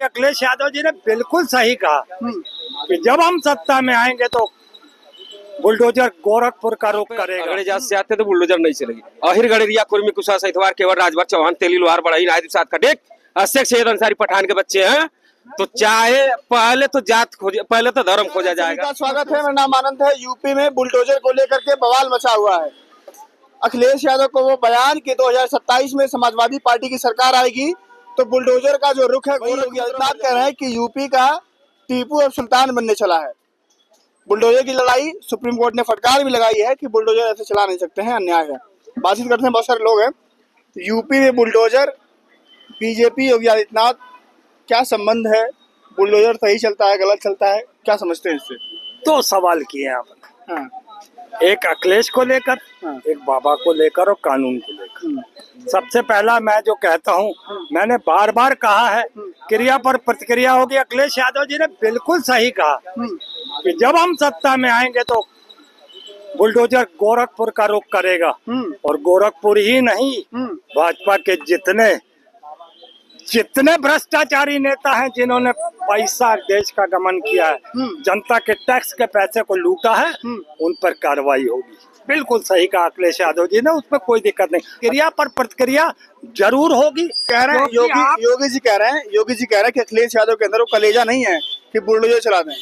अखिलेश यादव जी ने बिल्कुल सही कहा कि जब हम सत्ता में आएंगे तो बुलडोजर गोरखपुर का रुख करेगा। अगड़े जात से आते तो बुलडोजर नहीं चलेगी। अहिर गड़ेरिया कुर्मी कुशा सहितवार केवल राजभर चौहान तेली लोहार बढ़ई नायब साथ खटेक अशेख सैयद अंसारी पठान के बच्चे हैं। तो चाहे पहले तो जात खोजे, पहले तो धर्म खोजा जाएगा। स्वागत है, मेरा नाम आनंद है। यूपी में बुलडोजर को लेकर के बवाल मचा हुआ है। अखिलेश यादव को वो बयान कि 2027 में समाजवादी पार्टी की सरकार आएगी तो बुलडोजर का जो रुख है योगी आदित्यनाथ कह रहे हैं कि यूपी का टीपू अब सुल्तान बनने चला है। बुलडोजर की लड़ाई सुप्रीम कोर्ट ने फटकार भी लगाई है कि बुलडोजर ऐसे चला नहीं सकते हैं, अन्याय है। बातचीत करते हैं, बहुत सारे लोग हैं। यूपी में बुलडोजर, बीजेपी, योगी आदित्यनाथ, क्या संबंध है? बुलडोजर सही चलता है, गलत चलता है, क्या समझते हैं इससे? दो सवाल किए आपने, हाँ, एक अखिलेश को लेकर, हाँ, एक बाबा को लेकर और कानून को लेकर। सबसे पहला मैं जो कहता हूँ, मैंने बार बार कहा है, क्रिया पर प्रतिक्रिया होगी। अखिलेश यादव जी ने बिल्कुल सही कहा कि जब हम सत्ता में आएंगे तो बुलडोजर गोरखपुर का रुख करेगा। और गोरखपुर ही नहीं, भाजपा के जितने भ्रष्टाचारी नेता हैं जिन्होंने पैसा देश का गमन किया है, जनता के टैक्स के पैसे को लूटा है, उन पर कार्रवाई होगी। बिल्कुल सही कहा अखिलेश यादव जी ने, उसमें कोई दिक्कत नहीं। क्रिया पर प्रतिक्रिया जरूर होगी। कह रहे हैं योगी जी कह रहे हैं कि अखिलेश यादव के अंदर वो कलेजा नहीं है कि बुलडोजर चला दें।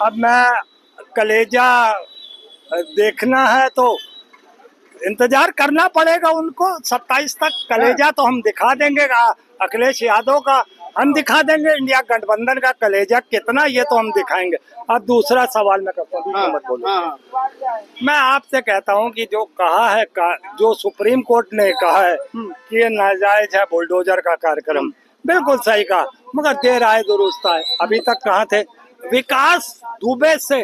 अब मैं कलेजा देखना है तो इंतजार करना पड़ेगा उनको। 27 तक कलेजा तो हम दिखा देंगे, अखिलेश यादव का हम दिखा देंगे, इंडिया गठबंधन का कलेजा कितना ये तो हम दिखाएंगे। अब दूसरा सवाल मैं करता हूँ, मत बोलो। मैं आपसे कहता हूँ कि जो कहा है, जो सुप्रीम कोर्ट ने कहा है कि ये नाजायज है बुलडोजर का कार्यक्रम, बिल्कुल सही कहा, मगर देर आए दुरुस्त आए। अभी तक कहाँ थे? विकास दुबे से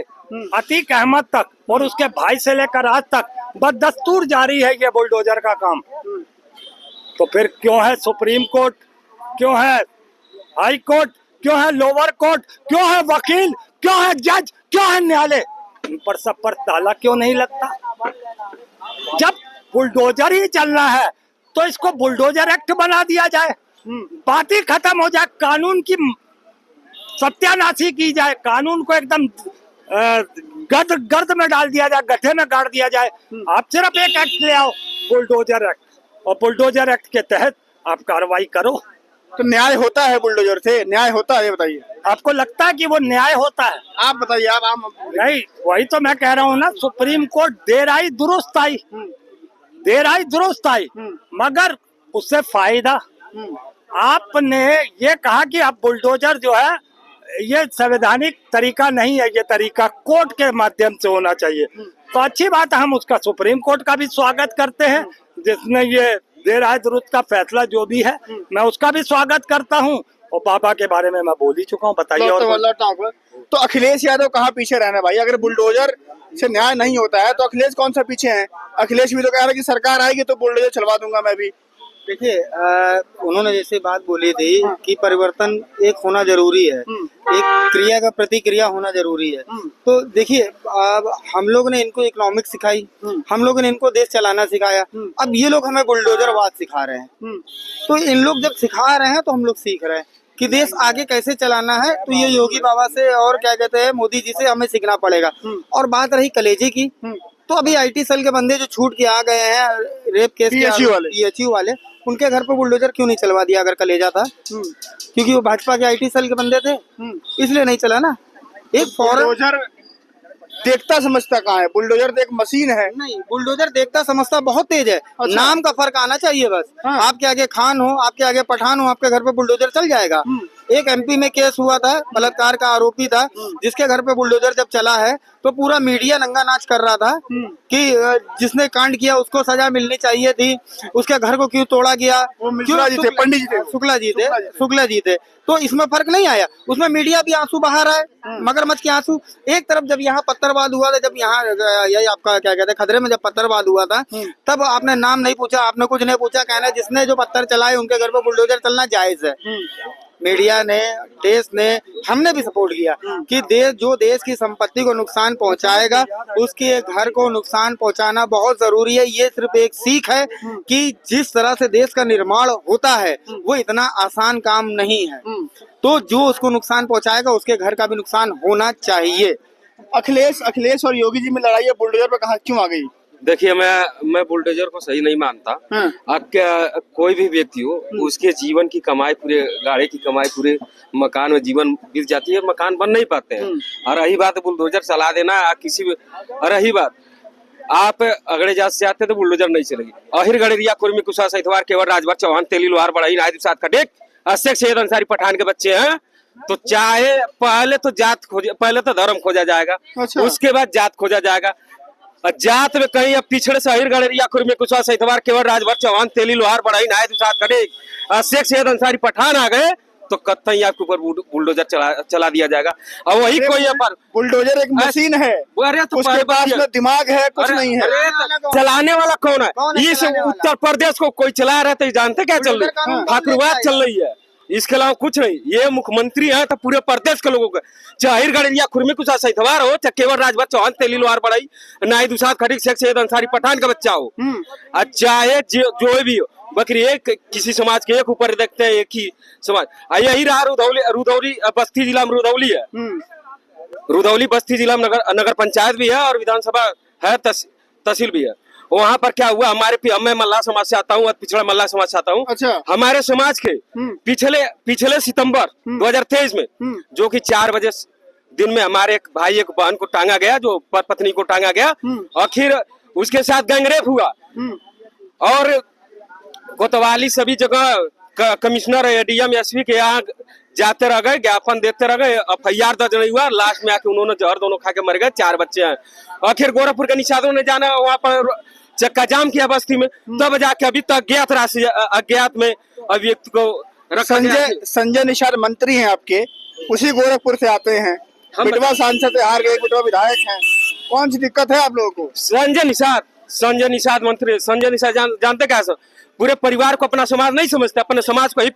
अतीक अहमद तक और उसके भाई से लेकर आज तक बदस्तूर जारी है ये बुलडोजर का काम। तो फिर क्यों है सुप्रीम कोर्ट, क्यों है हाई कोर्ट, क्यों है लोअर कोर्ट, क्यों है वकील, क्यों है जज, क्यों है न्यायालय? इन पर सब पर ताला क्यों नहीं लगता? जब बुलडोजर ही चलना है तो इसको बुलडोजर एक्ट बना दिया जाए, बात ही खत्म हो जाए, कानून की सत्यानाशी की जाए, कानून को एकदम गर्द में डाल दिया जाए, गड्ढे में गाड़ दिया जाए। आप सिर्फ एक एक्ट ले आओ, बुलडोजर एक्ट, और बुलडोजर एक्ट के तहत आप कार्रवाई करो। तो न्याय होता है बुलडोजर से? न्याय होता है, ये बताइए। आपको लगता है कि वो न्याय होता है? आप बताइए। आप नहीं, वही तो मैं कह रहा हूँ ना, सुप्रीम कोर्ट देर आई दुरुस्त आई, देर आई दुरुस्त आई, मगर उससे फायदा। आपने ये कहा कि आप बुलडोजर जो है ये संवैधानिक तरीका नहीं है, ये तरीका कोर्ट के माध्यम से होना चाहिए। तो अच्छी बात है, हम उसका सुप्रीम कोर्ट का भी स्वागत करते हैं जिसने ये देर आए दुरुस्त का फैसला जो भी है, मैं उसका भी स्वागत करता हूँ। और बाबा के बारे में मैं बोल ही चुका हूँ, बताइए। और तो अखिलेश यादव कहाँ पीछे रहना भाई? अगर बुलडोजर से न्याय नहीं होता है तो अखिलेश कौन सा पीछे है? अखिलेश भी तो कह रहा है कि सरकार आएगी तो बुलडोजर चलवा दूंगा मैं भी। देखिए, उन्होंने जैसे बात बोली थी कि परिवर्तन एक होना जरूरी है, एक क्रिया का प्रतिक्रिया होना जरूरी है। तो देखिए, अब हम लोग ने इनको इकोनॉमिक्स सिखाई, हम लोग ने इनको देश चलाना सिखाया, अब ये लोग हमें बुलडोजरवाद सिखा रहे हैं। तो इन लोग जब सिखा रहे हैं तो हम लोग सीख रहे हैं कि देश आगे कैसे चलाना है। तो ये योगी बाबा से और क्या कहते हैं मोदी जी से हमें सीखना पड़ेगा। और बात रही कलेजे की, तो अभी IT सेल के बंदे जो छूट के आ गए हैं रेप केस के PHU वाले, उनके घर पर बुलडोजर क्यों नहीं चलवा दिया अगर कलेजा था? क्योंकि वो भाजपा के IT सेल के बंदे थे, इसलिए नहीं चला ना। एक बुलडोजर देखता समझता कहाँ है? बुलडोजर तो एक मशीन है। नहीं, बुलडोजर देखता समझता बहुत तेज है। अच्छा। नाम का फर्क आना चाहिए बस। हाँ। आपके आगे खान हो, आपके आगे पठान हो, आपके घर पे बुलडोजर चल जाएगा। एक MP में केस हुआ था, बलात्कार का आरोपी था, जिसके घर पे बुलडोजर जब चला है तो पूरा मीडिया नंगा नाच कर रहा था कि जिसने कांड किया उसको सजा मिलनी चाहिए थी, उसके घर को क्यों तोड़ा गया? पंडित जी थे, शुक्ला जी थे। तो इसमें फर्क नहीं आया, उसमें मीडिया भी आंसू बहा रहा है, मगरमच्छ के आंसू। एक तरफ जब यहाँ पत्थरवाद हुआ था, जब यहाँ यही आपका क्या कहते हैं खदरे में जब पत्थरवाद हुआ था, तब आपने नाम नहीं पूछा, आपने कुछ नहीं पूछा, कहना जिसने जो पत्थर चलाए उनके घर पर बुलडोजर चलना जायज है। मीडिया ने, देश ने, हमने भी सपोर्ट किया कि देश की संपत्ति को नुकसान पहुंचाएगा उसके घर को नुकसान पहुंचाना बहुत जरूरी है। ये सिर्फ एक सीख है कि जिस तरह से देश का निर्माण होता है वो इतना आसान काम नहीं है। तो जो उसको नुकसान पहुंचाएगा उसके घर का भी नुकसान होना चाहिए। अखिलेश और योगी जी में लड़ाई है, बुलडोजर पर कहाँ क्यों आ गई? देखिए, मैं बुलडोजर को सही नहीं मानता। अब क्या कोई भी व्यक्ति हो, उसके जीवन की कमाई, पूरे गाड़ी की कमाई, पूरे मकान में जीवन बीत जाती है, मकान बन नहीं पाते हैं। और रही बात बुलडोजर चला देना किसी भी, और रही बात आप अगड़े जात से आते तो बुलडोजर नहीं चलेगी। अहिर गड़ेरिया कुर्मी कुशा सहितवार केवल राजभर चौहान तेली लोहार बढ़ई नायब साथ का डेक अशेख सैयद अंसारी पठान के बच्चे हैं। तो चाहे पहले तो धर्म खोजा जाएगा, उसके बाद जात खोजा जाएगा। जात में कहीं अब पिछड़े से अहिर गड़ेरिया कुर्मी कुशा सहितवार केवल राजभर चौहान तेली लोहार बढ़ई नायब साथ का डेक अशेख सैयद अंसारी पठान आ गए तो कतई आपके ऊपर बुलडोजर चला दिया जाएगा। और वही कोई पर बुलडोजर एक मशीन है, अरे तो उसके पास में दिमाग है, कुछ नहीं है। चलाने वाला कौन है? इस उत्तर प्रदेश को कोई चला रहा है तो जानते क्या चल रही है? ठाकुरवाद चल रही है, इसके अलावा कुछ नहीं। ये मुख्यमंत्री है तो पूरे प्रदेश के लोगों का, चाहे अहिर गड़ेरिया खुरमी कुशा सहितवार हो, चाहे केवल राजभर चौहान तेली लोहार बढ़ई नायब साथ खड़ी शेख सैयद अंसारी पठान का बच्चा हो, चाहे जो भी हो, बकरी एक किसी समाज के एक ऊपर देखते हैं, एक ही समाज। यही रहा रुधौली बस्ती जिला में रुधौली है, रुधौली बस्ती जिला में नगर पंचायत भी है और विधानसभा है, तहसील भी है। वहाँ पर क्या हुआ, मैं मल्लाह समाज से आता हूँ, पिछड़ा मल्लाह समाज से आता हूँ। अच्छा। हमारे समाज के पिछले सितंबर 2023 में जो कि 4 बजे दिन में हमारे एक भाई एक बहन को टांगा गया, जो पत्नी को टांगा गया, आखिर उसके साथ गैंगरेप हुआ और कोतवाली सभी जगह कमिश्नर एडीएम एसपी के यहाँ जाते रह गए, ज्ञापन देते रह गए, FIR दर्ज नहीं हुआ। लास्ट में आके उन्होंने जहर दोनों खा के मर गए, 4 बच्चे हैं। आखिर गोरखपुर के निषादों ने जाना वहाँ पर चक्का जाम किया बस्ती में, तब जाके अभी तक अज्ञात में अभियुक्त को रखा। संजय निषाद मंत्री हैं आपके, उसी गोरखपुर से आते हैं, बिटवा सांसद से हार गए, बिटवा विधायक हैं, कौन सी दिक्कत है आप लोगों को? संजय निषाद मंत्री, संजय निषाद जानते क्या सर, पूरे परिवार को अपना समाज नहीं समझते, अपने समाज को ही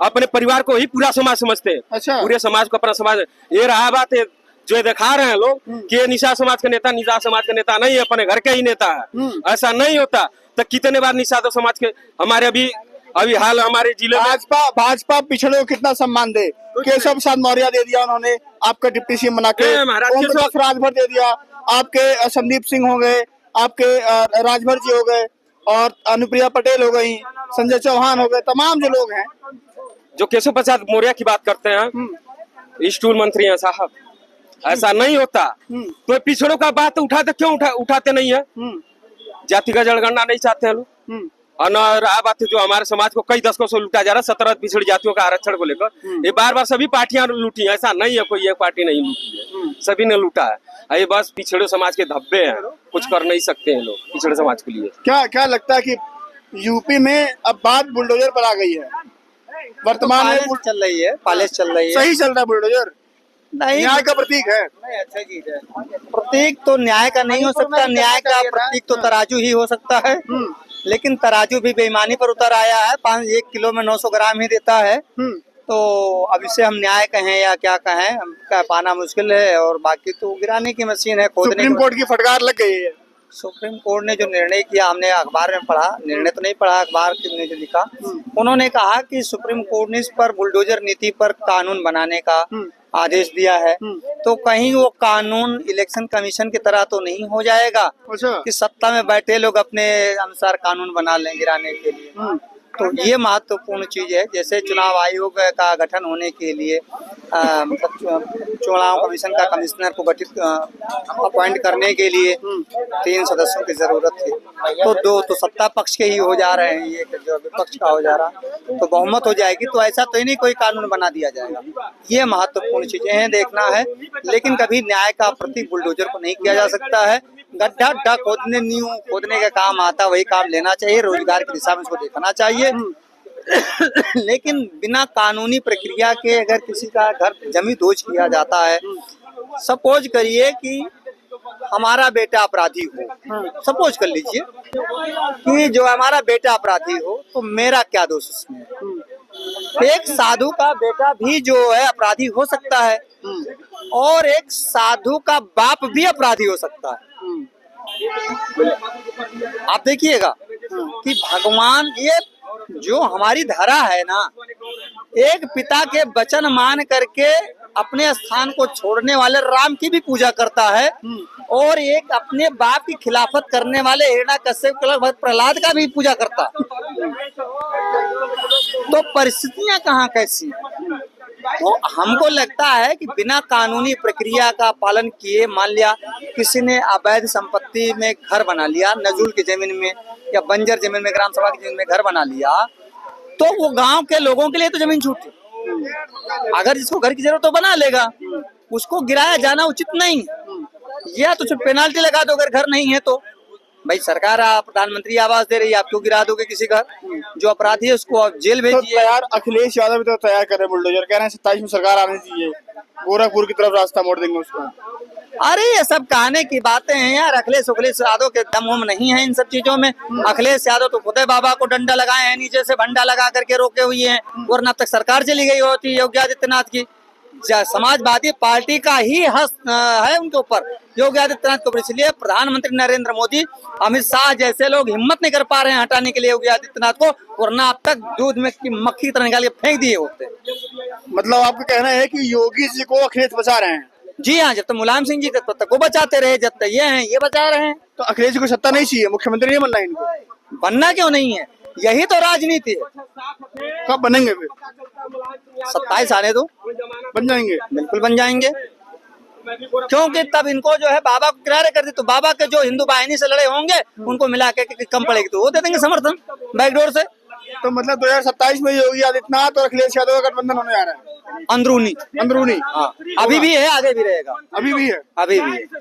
अपने परिवार को ही पूरा समाज समझते हैं। अच्छा। पूरे समाज को अपना समाज। ये रहा बात है जो दिखा रहे हैं लोग कि ये निषाद समाज का नेता निषाद समाज का नेता नहीं है, अपने घर के ही नेता है। ऐसा नहीं होता। तो कितने बार निषाद समाज के हमारे अभी हाल हमारे जिले में भाजपा पिछड़े को कितना सम्मान दे, केशव प्रसाद मौर्य दे दिया उन्होंने, आपका डिप्टी सीएम बना के राजभर दे दिया, आपके संदीप सिंह हो गए, आपके राजभर जी हो गए, और अनुप्रिया पटेल हो गई, संजय चौहान हो गए, तमाम जो लोग हैं। जो केशव प्रसाद मौर्य की बात करते हैं, स्टूल मंत्री हैं साहब, ऐसा नहीं होता। तो पिछड़ों का बात उठाते क्यों उठाते नहीं है? जाति का जनगणना नहीं चाहते हैं लोग। और रहा बात जो हमारे समाज को कई दशकों से लूटा जा रहा है, 17 पिछड़ी जातियों का आरक्षण को लेकर, ये बार सभी पार्टियां लूटी हैं। ऐसा नहीं है कोई एक पार्टी नहीं लूटी है, सभी ने लूटा है। ये बस पिछड़े समाज के धब्बे हैं, कुछ कर नहीं सकते हैं लोग पिछड़े समाज के लिए। क्या लगता है कि यूपी में अब बात बुलडोजर पर आ गई है? वर्तमान में चल रही है, पालिश चल रही है, सही चल रहा है बुलडोजर? नहीं, न्याय का प्रतीक है। नहीं, अच्छा चीज है। प्रतीक तो न्याय का नहीं हो सकता, न्याय का प्रतीक तो तराजू ही हो सकता है, लेकिन तराजू भी बेईमानी पर उतर आया है। 1 किलो में 900 ग्राम ही देता है। तो अब इसे हम न्याय कहें या क्या कहें, हम कह पाना मुश्किल है। और बाकी तो गिराने की मशीन है, खोदने। सुप्रीम कोर्ट की फटकार लग गई है। सुप्रीम कोर्ट ने जो निर्णय किया, हमने अखबार में पढ़ा, निर्णय तो नहीं पढ़ा, अखबार ने जो लिखा, उन्होंने कहा कि सुप्रीम कोर्ट ने इस पर बुलडोजर नीति पर कानून बनाने का आदेश दिया है। तो कहीं वो कानून इलेक्शन कमीशन की तरह तो नहीं हो जाएगा कि सत्ता में बैठे लोग अपने अनुसार कानून बना लें गिराने के लिए। तो ये महत्वपूर्ण चीज है। जैसे चुनाव आयोग का गठन होने के लिए मतलब चुनाव कमीशन का कमिश्नर को गठित अपॉइंट करने के लिए 3 सदस्यों की जरूरत थी, तो 2 तो सत्ता पक्ष के ही हो जा रहे हैं, ये जो विपक्ष का हो जा रहा, तो बहुमत हो जाएगी। तो ऐसा तो ही नहीं कोई कानून बना दिया जाएगा। ये महत्वपूर्ण चीजें हैं, देखना है। लेकिन कभी न्याय का प्रतीक बुलडोजर को नहीं किया जा सकता है। गड्ढा खोदने, नींव खोदने का काम आता, वही काम लेना चाहिए, रोजगार की दिशा में इसको देखना चाहिए। लेकिन बिना कानूनी प्रक्रिया के अगर किसी का घर जमी दोज किया जाता है, सपोज करिए कि हमारा बेटा अपराधी हो, सपोज कर लीजिए कि जो हमारा बेटा अपराधी हो, तो मेरा क्या दोष उसमें? एक साधु का बेटा भी जो है अपराधी हो सकता है और एक साधु का बाप भी अपराधी हो सकता है। आप देखिएगा कि भगवान ये जो हमारी धरा है ना, एक पिता के वचन मान करके अपने स्थान को छोड़ने वाले राम की भी पूजा करता है और एक अपने बाप की खिलाफत करने वाले हिरण्यकश्यप प्रहलाद का भी पूजा करता है। तो परिस्थितियां कहाँ कैसी? तो हमको लगता है कि बिना कानूनी प्रक्रिया का पालन किए, मान लिया किसी ने अवैध संपत्ति में घर बना लिया, नजूल की जमीन में या बंजर जमीन में, ग्राम सभा की जमीन में घर बना लिया, तो वो गांव के लोगों के लिए तो जमीन छूटी। अगर जिसको घर की जरूरत तो बना लेगा, उसको गिराया जाना उचित नहीं है। या तो पेनाल्टी लगा दो अगर घर नहीं है तो। भाई सरकार प्रधानमंत्री आवास दे रही है, आप क्यों गिरा दोगे किसी घर? जो अपराधी है उसको आप जेल भेजिए। तो यार अखिलेश यादव भी तो तैयार कर रहे हैं बुलडोजर, कह रहे हैं 27 में सरकार आनी चाहिए, गोरखपुर की तरफ रास्ता मोड़ देंगे उसको। अरे ये सब कहने की बातें हैं यार। अखिलेश यादव के दम वम नहीं है इन सब चीजों में। अखिलेश यादव तो खुद बाबा को डंडा लगाए हैं, नीचे से भंडा लगा करके रोके हुए हैं, वरना अब तक सरकार चली गई होती योगी आदित्यनाथ की। समाजवादी पार्टी का ही हस्त है उनके ऊपर, योगी आदित्यनाथ के ऊपर। इसलिए प्रधानमंत्री नरेंद्र मोदी, अमित शाह जैसे लोग हिम्मत नहीं कर पा रहे हैं हटाने के लिए योगी आदित्यनाथ को, वरना अब तक दूध में की मक्खी की तरह निकाल के फेंक दिए होते। मतलब आपका कहना है कि योगी जी को अखिलेश बचा रहे हैं? जी हाँ, जब तक मुलायम सिंह जी थे तब तक वो बचाते रहे, जब तक ये हैं ये बचा रहे हैं। तो अखिलेश जी को सत्ता नहीं चाहिए, मुख्यमंत्री नहीं बनना इनको? बनना क्यों नहीं है, यही तो राजनीति है। कब बनेंगे फिर? 27 आने दो, बन जाएंगे। बिल्कुल बन जाएंगे, क्योंकि तब इनको जो है बाबा को किनारे कर दी, तो बाबा के जो हिंदू वाहिनी से लड़े होंगे उनको मिला के कम पड़ेगी तो वो दे देंगे समर्थन बैकडोर से। तो मतलब 2027 में योगी आदित्यनाथ और अखिलेश यादव का गठबंधन होने जा रहा है? अंदरूनी। अंदरूनी? हाँ, अभी भी है, आगे भी रहेगा। अभी भी है? अभी भी है।